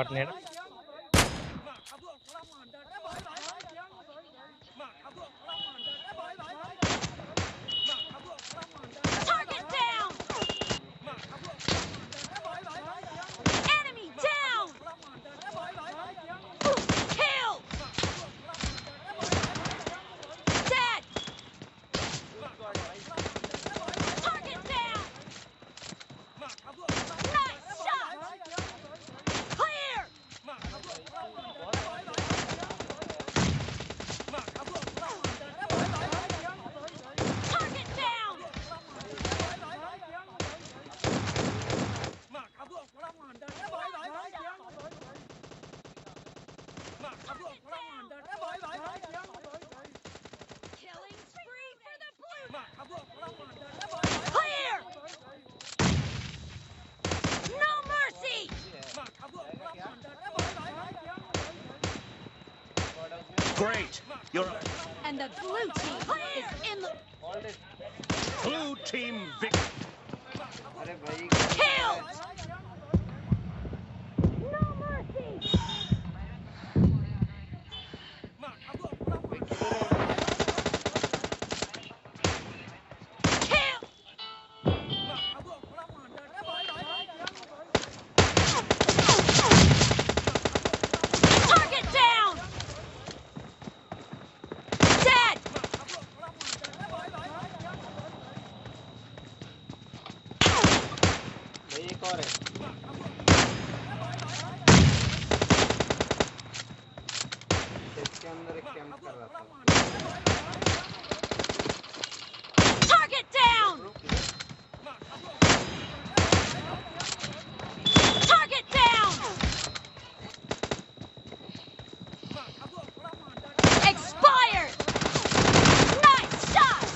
partner. Target down! Enemy down! Kill! Dead! Target down! Nice shot! Clear! Target down! Killing spree for the blue! Clear! No mercy! Great! You're And the blue team is in the blue team victory. kill! No mercy! Kill! Target down! Dead! भाई एक और है इसके अंदर एक camp कर रहा था Target down! Target down! Expired! Nice shot!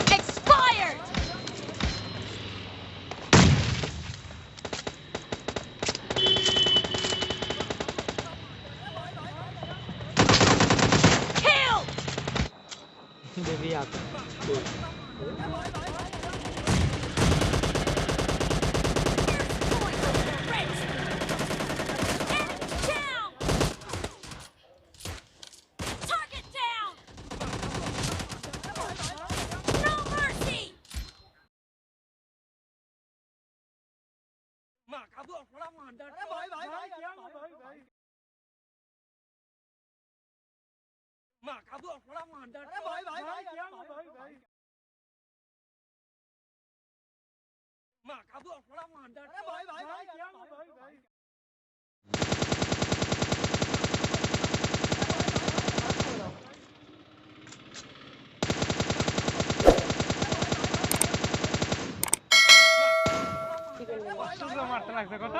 Expired! Killed! Devi आता Down! Target down! No mercy! মারতে লাগছে কত